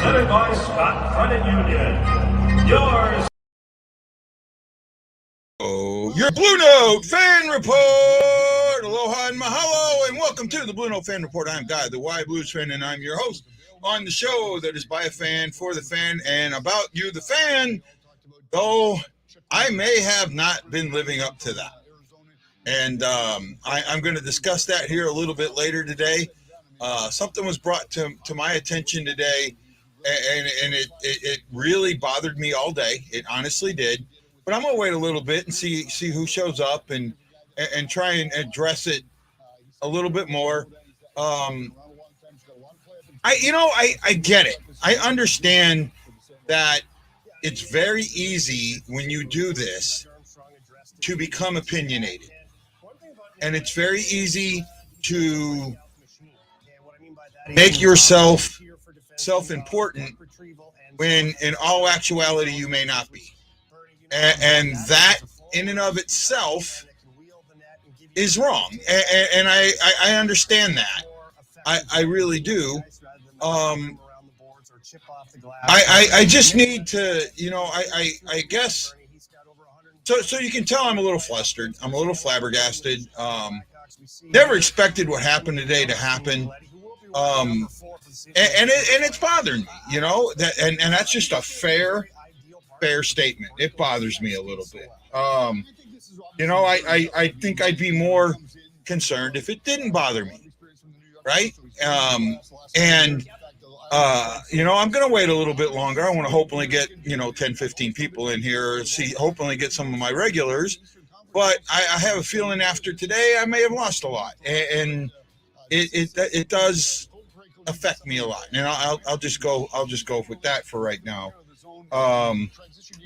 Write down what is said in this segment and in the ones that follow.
presented by Scott Credit Union. Yours. Your Blue Note Fan Report. Aloha and mahalo, and welcome to the Blue Note Fan Report. I'm Guy, the Y Blues fan, and I'm your host on the show that is by a fan, for the fan, and about you, the fan, though I may have not been living up to that. And I'm going to discuss that here a little bit later today. Something was brought to my attention today, and it really bothered me all day. It honestly did. But I'm going to wait a little bit and see who shows up and try and address it a little bit more. I get it. I understand that it's very easy when you do this to become opinionated. And it's very easy to make yourself self-important when in all actuality you may not be. And that in and of itself is wrong. And I understand that. I really do. I just need to, I guess, so you can tell I'm a little flustered. I'm a little flabbergasted. Never expected what happened today to happen. And it's bothering me, and that's just a fair statement. It bothers me a little bit. I think I'd be more concerned if it didn't bother me, right? I'm going to wait a little bit longer. I want to hopefully get 10, 15 people in here, hopefully get some of my regulars, but I have a feeling after today I may have lost a lot, and it does affect me a lot, and I'll just go with that for right now. I'm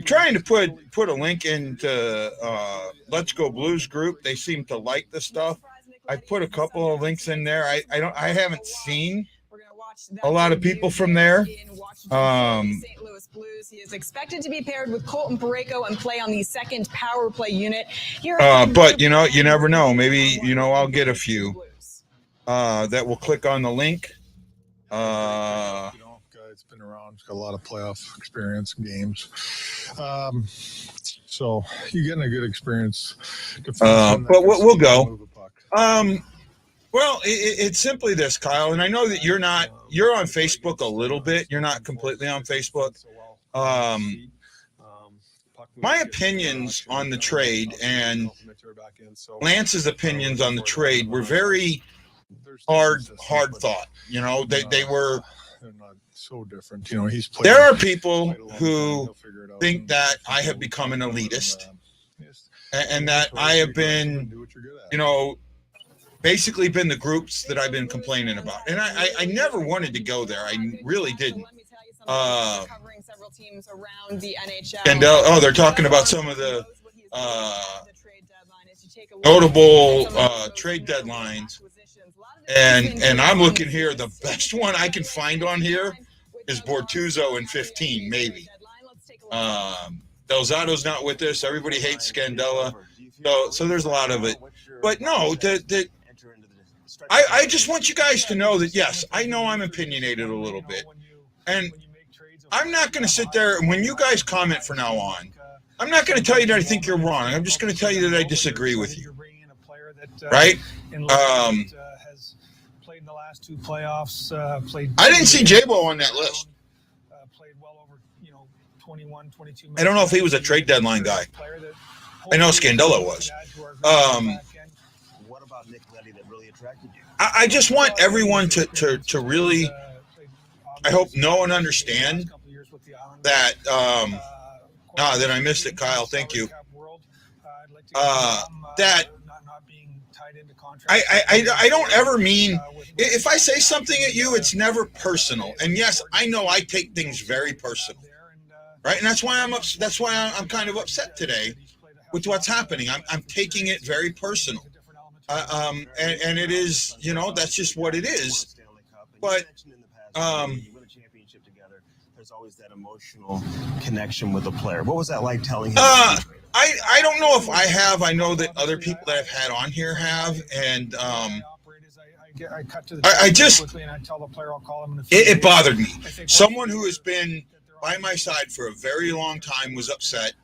trying to put a link into Let's Go Blues group. They seem to like the stuff. I put a couple of links in there. I haven't seen a lot of people from there. St. Louis Blues. He is expected to be paired with Colton Parayko and play on the second power play unit. But you never know. Maybe I'll get a few that will click on the link. It's been around. It's got a lot of playoff experience and games. So you're getting a good experience. But we'll go. Well, it's simply this, Kyle, and I know that you're on Facebook a little bit. You're not completely on Facebook. My opinions on the trade and Lance's opinions on the trade were very hard thought. They were. They're not so different. He's played. There are people who think that I have become an elitist, and that I have been, basically been the groups that I've been complaining about. And I never wanted to go there. I really didn't. Covering several teams around the NHL. And they're talking about some of the notable trade deadlines. And I'm looking here. The best one I can find on here is Bortuzzo in 15, maybe. Delzato's not with us. Everybody hates Scandella. So there's a lot of it. But no, I just want you guys to know that, yes, I know I'm opinionated a little bit. And I'm not going to sit there, and when you guys comment from now on, I'm not going to tell you that I think you're wrong. I'm just going to tell you that I disagree with you. Right? Played in the last two playoffs. I didn't see J-Bo on that list. Played well over 21, 22 minutes. I don't know if he was a trade deadline guy. I know Scandella was. What about Nick Leddy that really attracted you? I just want everyone to really, I hope know and understand that that I missed it, Kyle. Thank you. That I don't ever mean, if I say something at you, it's never personal. And yes, I know I take things very personal, right? And that's why I'm kind of upset today with what's happening. I'm taking it very personal. And it is, that's just what it is. But there's always that emotional connection with a player. What was that like telling him? I don't know if I have. I know that other people that I've had on here have, and I cut to the I chase just, quickly, and I tell the player I'll call him in a few it days. bothered me. I think Someone who has been by my side for a very long time was upset,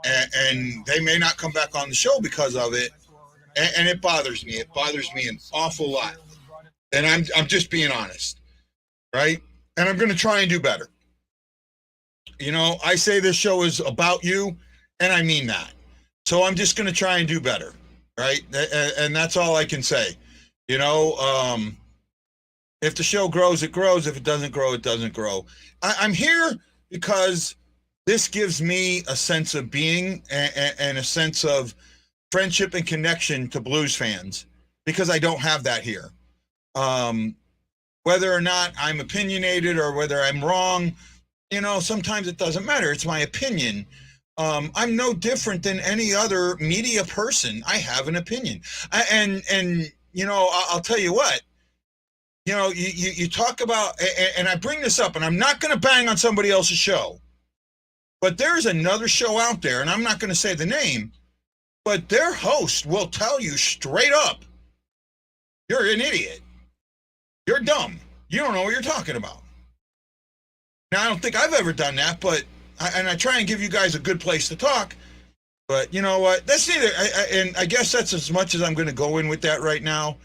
and they may not come back on the show because of it, and it bothers me. It bothers me an awful lot, and I'm just being honest, right? And I'm going to try and do better. You know, I say this show is about you, and I mean that. So I'm just going to try and do better, right? And that's all I can say. You know, if the show grows, it grows. If it doesn't grow, it doesn't grow. I'm here because this gives me a sense of being and a sense of friendship and connection to Blues fans, because I don't have that here. Whether or not I'm opinionated or whether I'm wrong, you know, sometimes it doesn't matter. It's my opinion. I'm no different than any other media person. I have an opinion. And you know, I'll tell you what, you know, you talk about, and I bring this up, and I'm not going to bang on somebody else's show, but there's another show out there, and I'm not going to say the name, but their host will tell you straight up, you're an idiot. You're dumb. You don't know what you're talking about. Now, I don't think I've ever done that, but I try and give you guys a good place to talk. But you know what? That's neither. And I guess that's as much as I'm going to go in with that right now.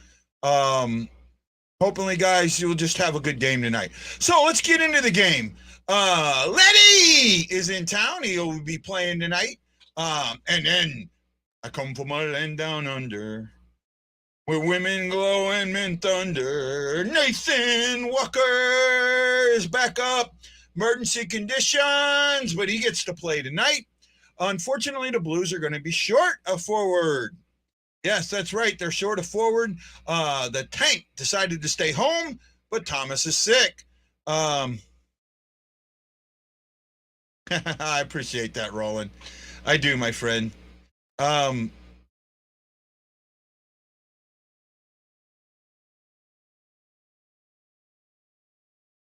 Hopefully, guys, you'll just have a good game tonight. So let's get into the game. Letty is in town. He'll be playing tonight. And then I come from a land down under, where women glow and men thunder. Nathan Walker is back up. Emergency conditions, but he gets to play tonight. Unfortunately, the Blues are going to be short a forward. Yes, that's right. They're short of forward. The Tank decided to stay home, but Thomas is sick. I appreciate that, Roland. I do, my friend.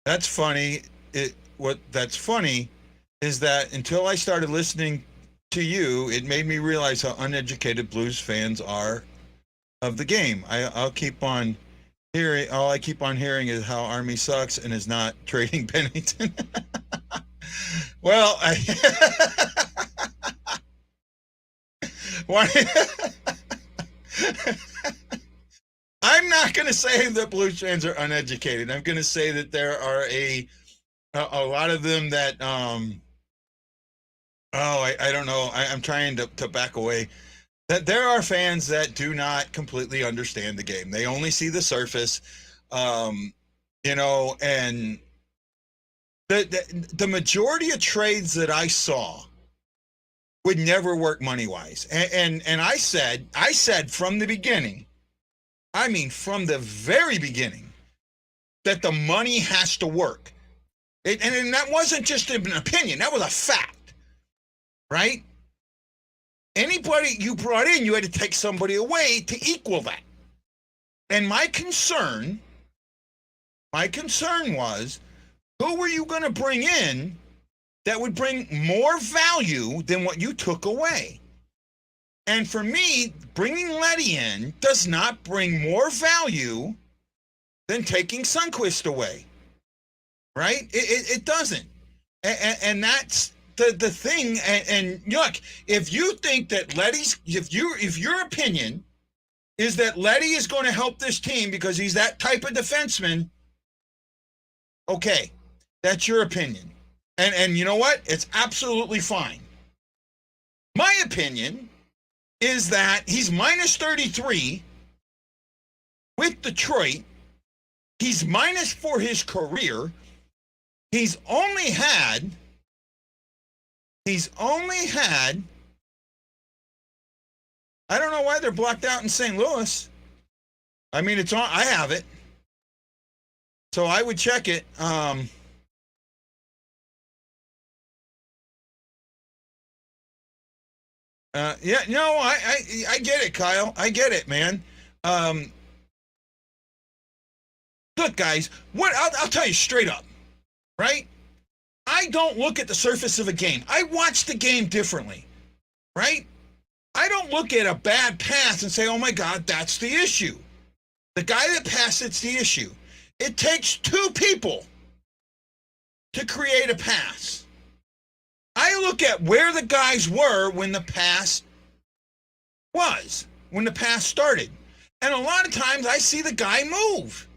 That's funny. That's funny is that until I started listening to you, it made me realize how uneducated Blues fans are of the game. I'll keep on hearing. All I keep on hearing is how Army sucks and is not trading Pennington. Well, I'm not going to say that Blues fans are uneducated. I'm going to say that there are a lot of them that, I don't know. I'm trying to back away. That there are fans that do not completely understand the game. They only see the surface, you know, and the majority of trades that I saw would never work money-wise. And I said from the beginning, I mean, from the very beginning, that the money has to work. And that wasn't just an opinion. That was a fact, right? Anybody you brought in, you had to take somebody away to equal that. And my concern was, who were you going to bring in that would bring more value than what you took away? And for me, bringing Letty in does not bring more value than taking Sundqvist away. Right? It doesn't. And that's the thing. And look, if you think that if your opinion is that Letty is going to help this team because he's that type of defenseman, okay, that's your opinion. And you know what? It's absolutely fine. My opinion is that he's minus 33 with Detroit. He's minus for his career. He's only had, I don't know why they're blocked out in St. Louis. I mean, it's on, I have it. So I would check it. I get it, Kyle. I get it, man. Look, guys, I'll tell you straight up. Right? I don't look at the surface of a game. I watch the game differently. Right? I don't look at a bad pass and say, oh my God, that's the issue. The guy that passed it's the issue. It takes two people to create a pass. I look at where the guys were when the pass started. And a lot of times I see the guy move.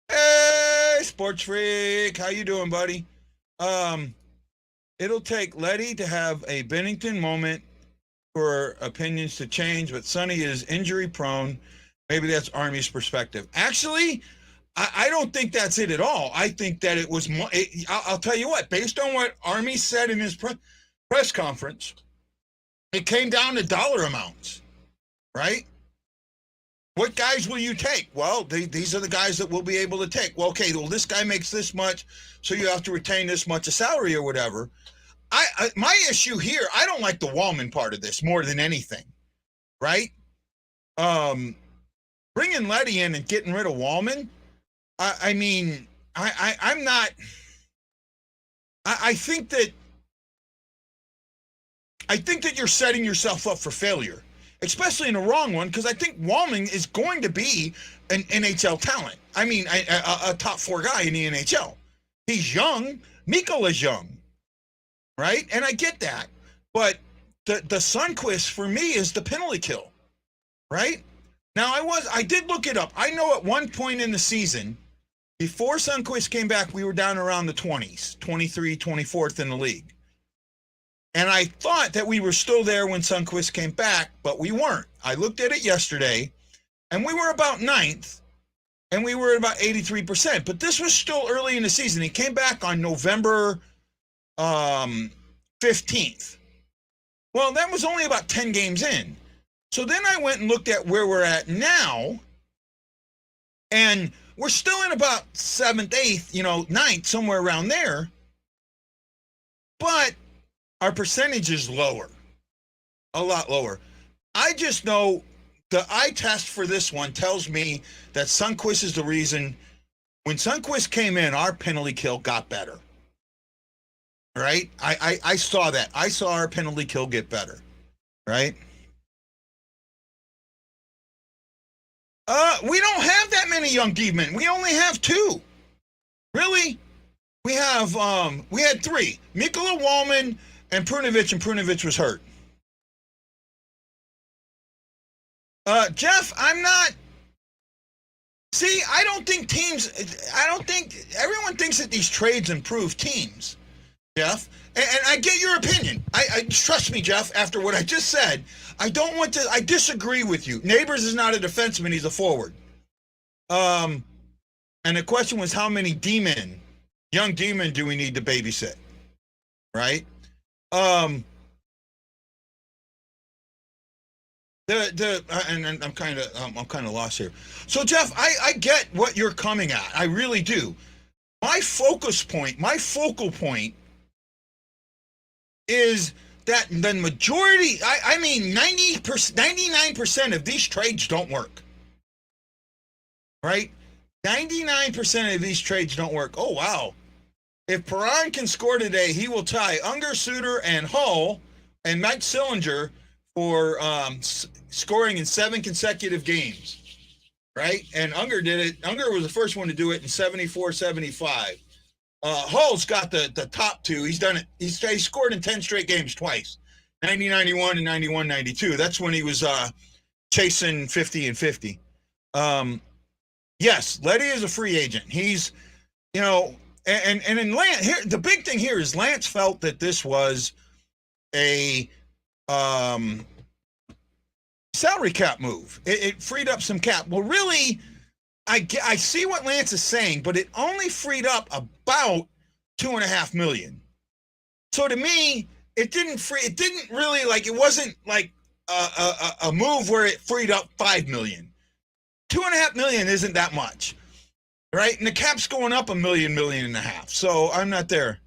Hey, sports freak, how you doing, buddy? It'll take Letty to have a Bennington moment for opinions to change, but Sonny is injury prone. Maybe that's Army's perspective. Actually, I don't think that's it at all. I think that it was more, I'll tell you what, based on what Army said in his press conference, it came down to dollar amounts, right? What guys will you take? Well, these are the guys that we'll be able to take. Well, okay, well, this guy makes this much, so you have to retain this much of salary or whatever. My issue here, I don't like the Wallman part of this more than anything, right? Bringing Letty in and getting rid of Wallman, I mean, I'm not. I think that you're setting yourself up for failure, especially in the wrong one, because I think Wallman is going to be an NHL talent. I mean, a top 4 guy in the NHL. He's young. Mikko is young, right? And I get that. But the Sundqvist, for me, is the penalty kill, right? Now, I did look it up. I know at one point in the season, before Sundqvist came back, we were down around the 20s, 23, 24th in the league. And I thought that we were still there when Sundqvist came back, but we weren't. I looked at it yesterday, and we were about 9th, and we were at about 83%. But this was still early in the season. He came back on November 15th. Well, that was only about 10 games in. So then I went and looked at where we're at now, and we're still in about 7th, 8th, 9th, somewhere around there. But our percentage is lower, a lot lower. I just know the eye test for this one tells me that Sundqvist is the reason. When Sundqvist came in, our penalty kill got better. Right? I saw that. I saw our penalty kill get better. Right? We don't have that many young D-men. We only have 2. Really? We had 3. Mikkola, Wallman, and Prunovich was hurt. Jeff, I'm not. See, I don't think everyone thinks that these trades improve teams, Jeff. And I get your opinion. I trust me, Jeff, after what I just said, I disagree with you. Neighbors is not a defenseman, he's a forward. And the question was, how many D-men, young D-men, do we need to babysit? Right? And I'm kind of lost here. So Jeff, I get what you're coming at. I really do. My focal point is that the majority, I mean 99% of these trades don't work. Right? 99% of these trades don't work. Oh, wow. If Perron can score today, he will tie Unger, Suter, and Hull, and Mike Sillinger for scoring in 7 consecutive games. Right? And Unger did it. Unger was the first one to do it in 74-75. Hull's got the top 2. He's done it. He scored in 10 straight games twice. 90-91 and 91-92. That's when he was chasing 50 and 50. Yes, Letty is a free agent. He's, and in Lance, here, the big thing here is Lance felt that this was a salary cap move. It freed up some cap. Well, really, I see what Lance is saying, but it only freed up about $2.5 million. So to me, it wasn't like a move where it freed up $5 million. $2.5 million isn't that much, right? And the cap's going up $1 million, $1.5 million. So I'm not there.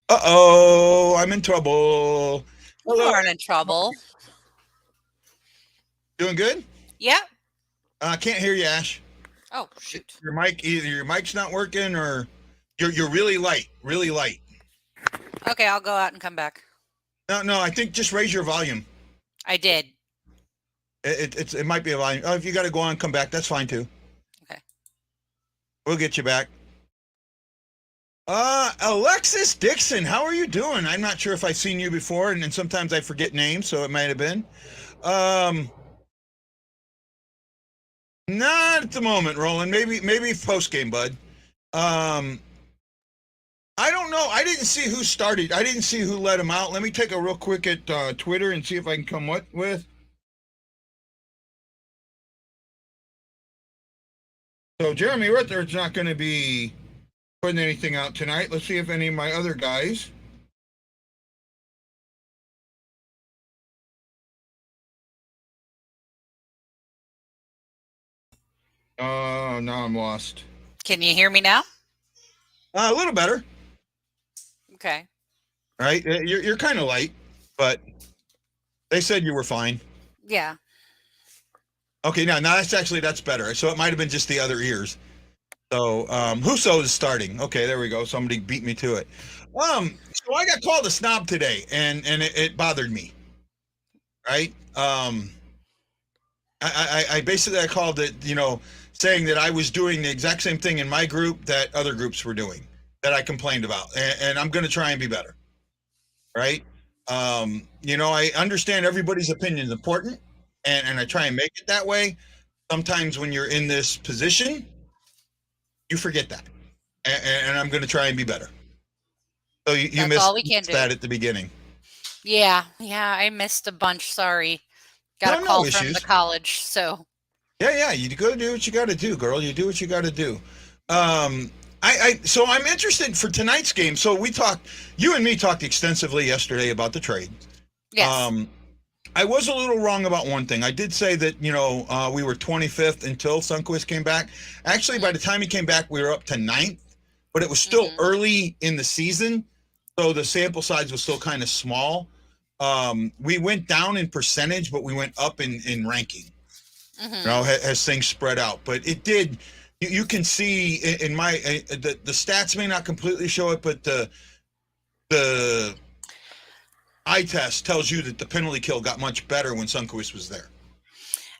Uh-oh, I'm in trouble. You aren't in trouble. Doing good? Yep. I can't hear you, Ash. Oh, shoot. Either your mic's not working or you're really light, really light. Okay, I'll go out and come back. No, I think just raise your volume. I did. It might be a volume. Oh, if you got to go on, come back. That's fine too. Okay. We'll get you back. Alexis Dixon, how are you doing? I'm not sure if I've seen you before, and sometimes I forget names, so it might have been. Not at the moment, Roland. Maybe post game, bud. I don't know. I didn't see who started. I didn't see who let him out. Let me take a real quick at Twitter and see if I can come up with. So Jeremy Rittler's not going to be putting anything out tonight. Let's see if any of my other guys. Now I'm lost. Can you hear me now? A little better. Okay. Right? You're kind of light, but they said you were fine. Yeah. Okay, now that's better. So it might have been just the other ears. So Husso is starting. Okay, there we go. Somebody beat me to it. So I got called a snob today, and it bothered me. Right? I basically called it, saying that I was doing the exact same thing in my group that other groups were doing, that I complained about, and I'm going to try and be better. Right? I understand everybody's opinion is important, and I try and make it that way. Sometimes when you're in this position, you forget that, and I'm going to try and be better. So you missed all we can do. That at the beginning. Yeah, I missed a bunch. Sorry. Got a call from the college, so. Yeah, you go do what you got to do, girl. You do what you got to do. So I'm interested for tonight's game. So you and me talked extensively yesterday about the trade. Yes. I was a little wrong about one thing. I did say that, we were 25th until Sundqvist came back. Actually, by the time he came back, we were up to 9th, but it was still early in the season. So the sample size was still kind of small. We went down in percentage, but we went up in ranking, as things spread out. But it did. You can see in my the stats may not completely show it, but the eye test tells you that the penalty kill got much better when Sundqvist was there.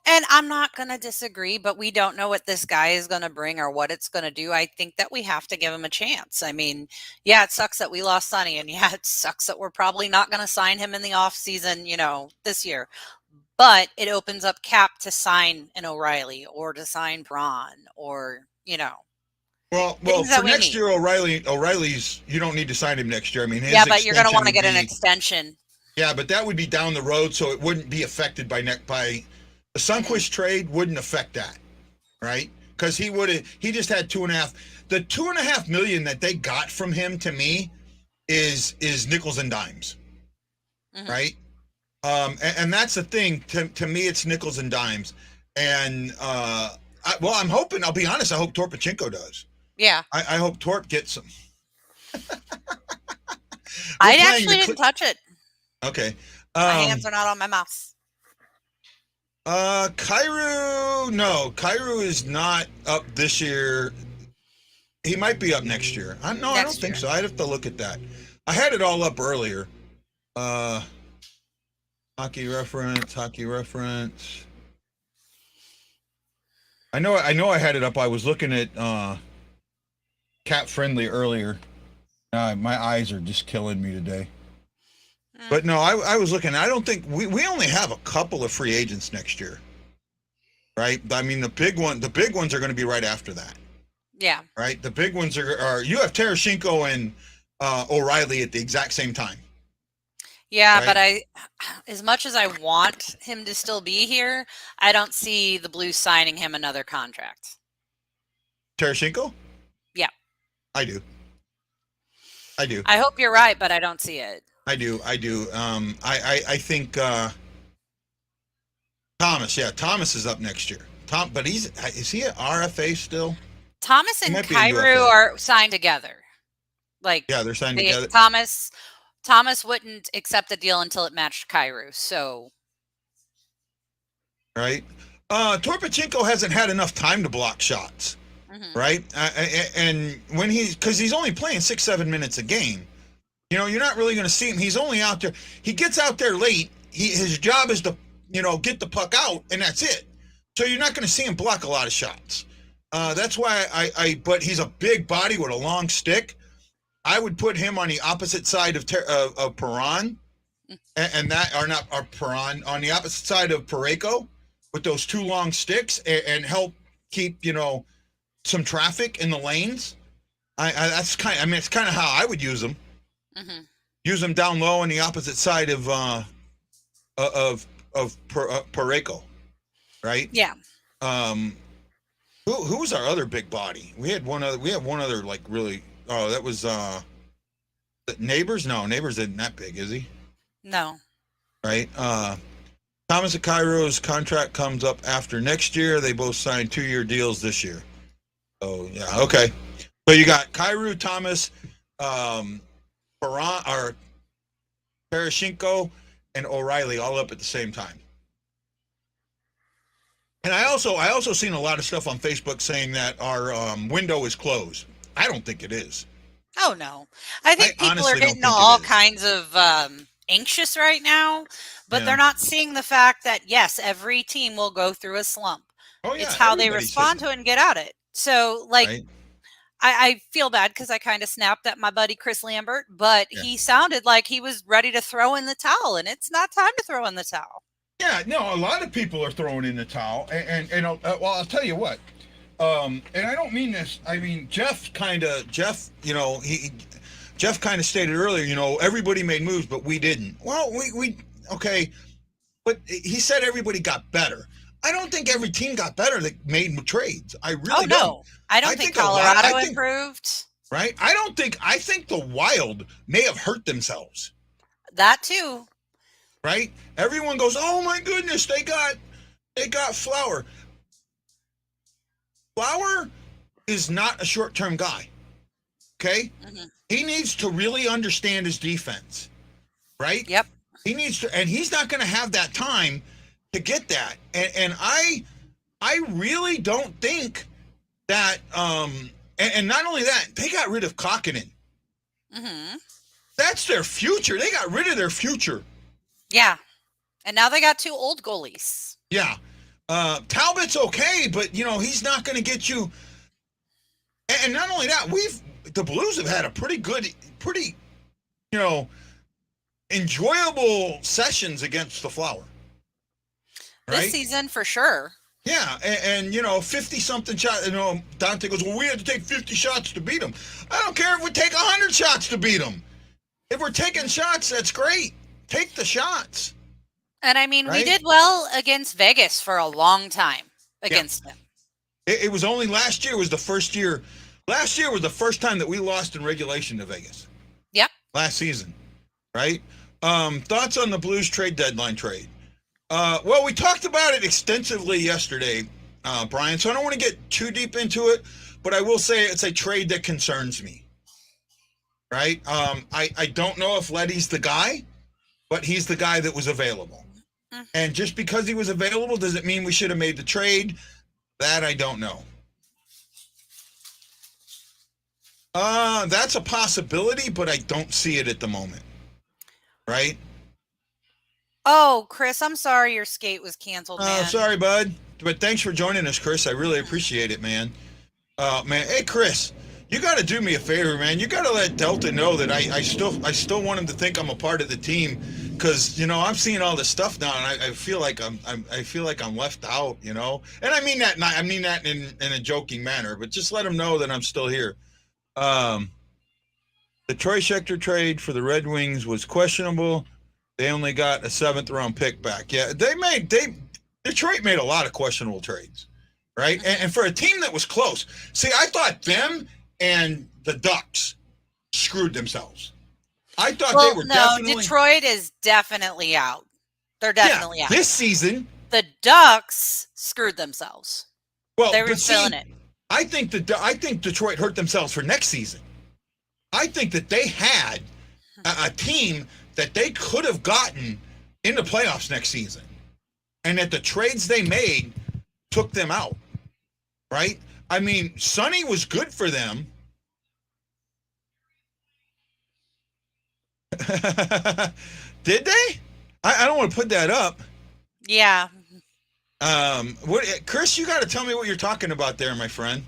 And I'm not going to disagree, but we don't know what this guy is going to bring or what it's going to do. I think that we have to give him a chance. I mean, yeah, it sucks that we lost Sonny, and yeah, it sucks that we're probably not going to sign him in the off season, this year. But it opens up cap to sign an O'Reilly or to sign Braun or, Well, for next year, O'Reilly's, you don't need to sign him next year. I mean, his but you're going to want to get an extension. Yeah, but that would be down the road, so it wouldn't be affected by the Sundqvist trade wouldn't affect that, right? Because he just had 2.5. The $2.5 million that they got from him, to me, is nickels and dimes, right? And that's the thing. To me, it's nickels and dimes. And I'm hoping. I'll be honest. I hope Torpachenko does. Yeah. I hope Torp gets some. I actually didn't touch it. Okay. My hands are not on my mouse. Kyrou is not up this year. He might be up next year. I don't think so. I'd have to look at that. I had it all up earlier. Hockey reference. I know I had it up. I was looking at Cat Friendly earlier. My eyes are just killing me today. But no, I was looking. I don't think we only have a couple of free agents next year, right? I mean, the big ones are going to be right after that. Yeah. Right. The big ones are you have Tarasenko and O'Reilly at the exact same time. Yeah, right? But as much as I want him to still be here, I don't see the Blues signing him another contract. Tarasenko? Yeah. I do. I hope you're right, but I don't see it. I do. I think Thomas. Yeah, Thomas is up next year. But is he at RFA still? Thomas and Kyrou are signed together. Yeah, they're signed together. Thomas wouldn't accept the deal until it matched Kyrou. So, right. Torpachenko hasn't had enough time to block shots, right? And when because he's only playing 6-7 minutes a game. You're not really going to see him. He's only out there. He gets out there late. His job is to, get the puck out, and that's it. So you're not going to see him block a lot of shots. That's why but he's a big body with a long stick. I would put him on the opposite side of Perron, and that or Perron on the opposite side of Parayko with those two long sticks and help keep some traffic in the lanes. It's kind of how I would use them. Mm-hmm. Use them down low on the opposite side of Parayko, right? Yeah. Who was our other big body? We had one other like really. Oh, that was Neighbors. No, Neighbors isn't that big, is he? No. Right. Thomas and Cairo's contract comes up after next year. They both signed 2-year deals this year. Oh yeah. Okay. So you got Cairo, Thomas, Perron or Parashinko, and O'Reilly all up at the same time. And I also seen a lot of stuff on Facebook saying that our window is closed. I don't think it is. Oh no, I think people are getting all kinds of anxious right now, but they're not seeing the fact that yes, every team will go through a slump. Oh yeah, it's how they respond to it and get at it. So right. I feel bad because I kind of snapped at my buddy Chris Lambert, but he sounded like he was ready to throw in the towel, and it's not time to throw in the towel. Yeah, no, a lot of people are throwing in the towel, and well, I'll tell you what, and I don't mean this. I mean Jeff kind of stated earlier, everybody made moves, but we didn't. Well, we okay, but he said everybody got better. I don't think every team got better that made trades. I really don't. No. I don't think Colorado improved. Right? I think the Wild may have hurt themselves. That too. Right? Everyone goes, "Oh my goodness, they got Flower." Flower is not a short-term guy. Okay? Mm-hmm. He needs to really understand his defense. Right? Yep. He needs to, and he's not going to have that time to get that. And I really don't think that and not only that, they got rid of Kokkonen. Mm-hmm. That's their future. They got rid of their future. Yeah. And now they got 2 old goalies. Yeah. Talbot's okay, but he's not going to get you. And not only that, the Blues have had a pretty enjoyable sessions against the Flower. Right? This season for sure. Yeah, and 50-something shots. Dante goes, "Well, we had to take 50 shots to beat them." I don't care if we take 100 shots to beat them. If we're taking shots, that's great. Take the shots. And I mean, right? We did well against Vegas for a long time against them. It was only last year was the first year. Last year was the first time that we lost in regulation to Vegas. Yep. Last season, right? Thoughts on the Blues trade deadline trade? Well, we talked about it extensively yesterday, Brian, so I don't want to get too deep into it, but I will say it's a trade that concerns me, right? I don't know if Leddy's the guy, but he's the guy that was available. Mm-hmm. And just because he was available, does it mean we should have made the trade? That I don't know. That's a possibility, but I don't see it at the moment, right? Oh, Chris, I'm sorry your skate was canceled, man. Sorry, bud. But thanks for joining us, Chris. I really appreciate it, man. Man, hey, Chris, you got to do me a favor, man. You got to let Delta know that I still want him to think I'm a part of the team, because I'm seeing all this stuff now, and I feel like I'm left out, And I mean that in a joking manner, but just let him know that I'm still here. The Troy Schechter trade for the Red Wings was questionable. They only got a 7th-round pick back. Yeah, Detroit made a lot of questionable trades, right? And for a team that was close. See, I thought them and the Ducks screwed themselves. I thought they were definitely. Detroit is definitely out. They're definitely out. This season. The Ducks screwed themselves. Well, they were feeling it. I think Detroit hurt themselves for next season. I think that they had a team that they could have gotten in the playoffs next season, and that the trades they made took them out, right? I mean, Sonny was good for them, Did they? I don't want to put that up. Yeah. What, Chris? You got to tell me what you're talking about there, my friend.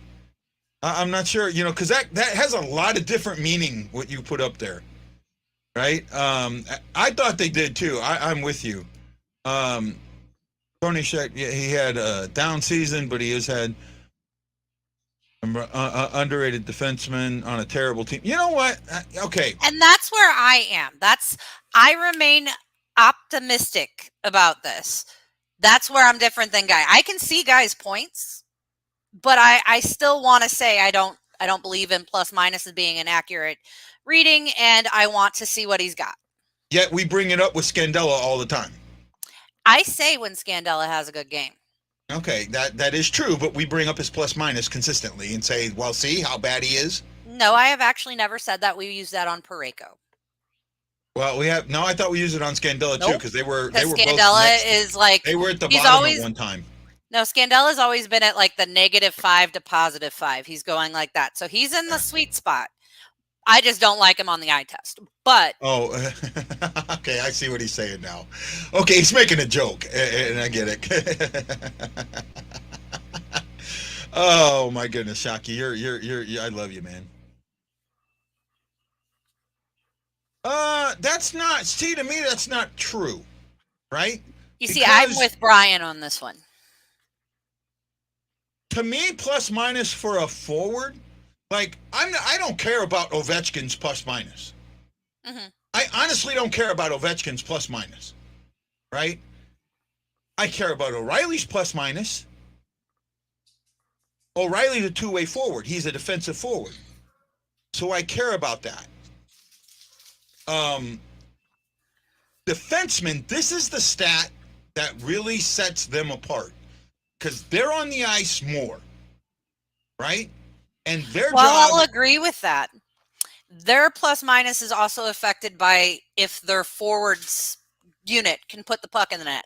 I'm not sure, because that has a lot of different meaning. What you put up there, right? I thought they did too. I'm with you. Tony Sheck, yeah, he had a down season, but he has had underrated defenseman on a terrible team. You know what? Okay. And that's where I am. I remain optimistic about this. That's where I'm different than Guy. I can see Guy's points, but I still want to say I don't believe in plus minus as being an accurate reading, and I want to see what he's got. Yet we bring it up with Scandella all the time. I say when Scandella has a good game. Okay, that is true, but we bring up his plus minus consistently and say, well, see how bad he is? No, I have actually never said that. We use that on Parayko. Well, we have no. I thought we used it on Scandella too, because they were Scandella both is like they were at the he's bottom always, at one time. No, Scandella's always been at like the -5 to +5. He's going like that, so he's in the sweet spot. I just don't like him on the eye test. But okay, I see what he's saying now. Okay, he's making a joke, and I get it. Oh my goodness, Shockey, you're I love you, man. That's not. See, to me, that's not true, right? You see, I'm with Brian on this one. To me, plus minus for a forward, like I don't care about Ovechkin's plus minus. Mm-hmm. I honestly don't care about Ovechkin's plus minus, right? I care about O'Reilly's plus minus. O'Reilly's a two-way forward. He's a defensive forward, so I care about that. Defensemen, this is the stat that really sets them apart because they're on the ice more, right? And their job. I'll agree with that. Their plus minus is also affected by if their forwards unit can put the puck in the net.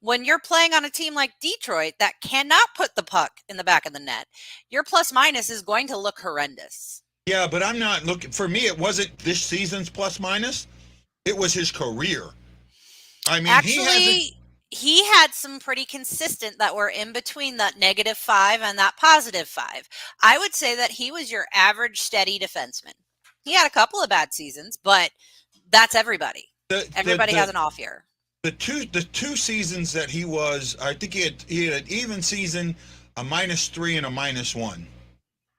When you're playing on a team like Detroit that cannot put the puck in the back of the net, your plus minus is going to look horrendous. Yeah, but I'm not looking. For me, it wasn't this season's plus minus. It was his career. I mean, actually, he had some pretty consistent that were in between that -5 and that +5. I would say that he was your average steady defenseman. He had a couple of bad seasons, but that's everybody. Everybody has an off year. The two seasons that he was, I think he had an even season, a -3 and a -1,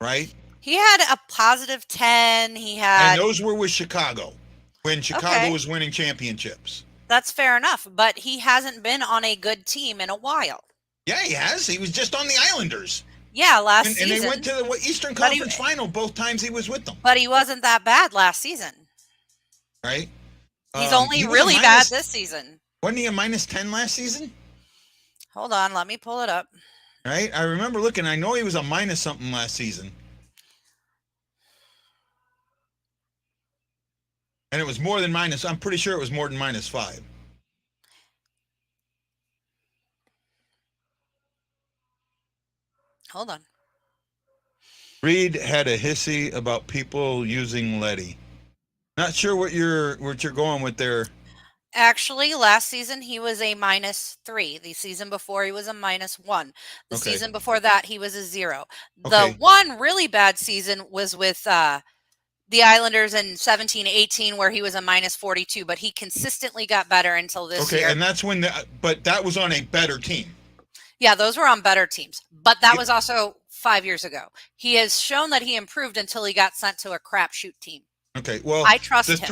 right? He had a +10. He had, and those were with Chicago when Chicago was winning championships. That's fair enough, but he hasn't been on a good team in a while. Yeah, he has. He was just on the Islanders. Yeah, last season. And they went to the Eastern Conference Final both times he was with them. But he wasn't that bad last season. Right? He's only really bad this season. Wasn't he a -10 last season? Hold on, let me pull it up. Right? I remember looking. I know he was a minus something last season. And it was more than minus. I'm pretty sure it was more than -5. Hold on. Reed had a hissy about people using Letty. Not sure what you're going with there. Actually, last season he was a -3. The season before he was a -1. The season before that he was a 0. The one really bad season was with the Islanders in 17-18 where he was a -42, but he consistently got better until this year. Okay, and that's when but that was on a better team. Yeah, those were on better teams, but that was also 5 years ago. He has shown that he improved until he got sent to a crapshoot team. Okay, well, I trust him. Two of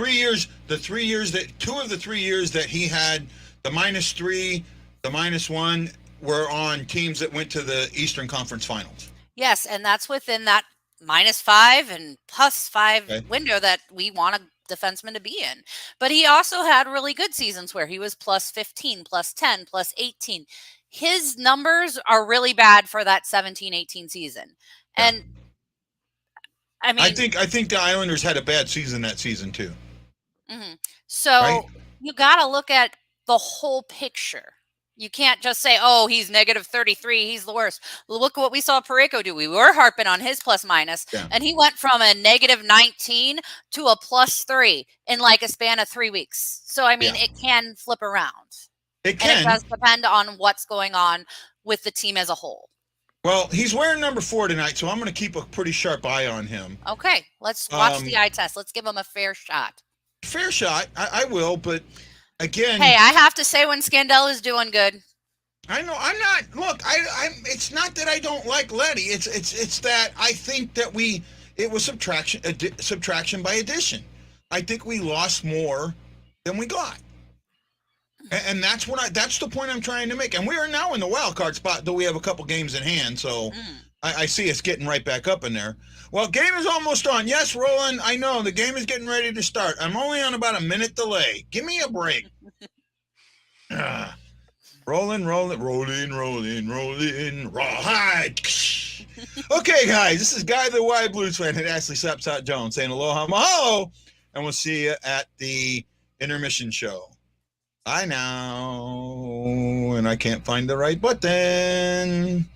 the 3 years that he had the -3, the -1 were on teams that went to the Eastern Conference Finals. Yes, and that's within that -5 and +5 window that we want a defenseman to be in. But he also had really good seasons where he was +15, +10, +18. His numbers are really bad for that 17-18 season. And I mean, I think the Islanders had a bad season that season too. So you got to look at the whole picture. You can't just say, oh, he's negative 33. He's the worst. Look what we saw Parayko do. We were harping on his plus minus, and he went from a negative 19 to a plus 3 in like a span of 3 weeks. So, I mean, it can flip around. It can. And it does depend on what's going on with the team as a whole. Well, he's wearing number 4 tonight, so I'm going to keep a pretty sharp eye on him. Okay, let's watch the eye test. Let's give him a fair shot. Fair shot. I will, but again. Hey, I have to say when Scandell is doing good. I know. I'm not. Look, I'm. It's not that I don't like Letty. It's that I think that it was subtraction by addition. I think we lost more than we got. And that's that's the point I'm trying to make. And we are now in the wild card spot, though we have a couple games in hand. So I see us getting right back up in there. Well, game is almost on. Yes, Roland, I know the game is getting ready to start. I'm only on about a minute delay. Give me a break. Rolling, rawhide. Okay, guys, this is Guy the Wide Blues fan and Ashley Sapsot Jones saying aloha, mahalo, and we'll see you at the intermission show. Bye now. And I can't find the right button.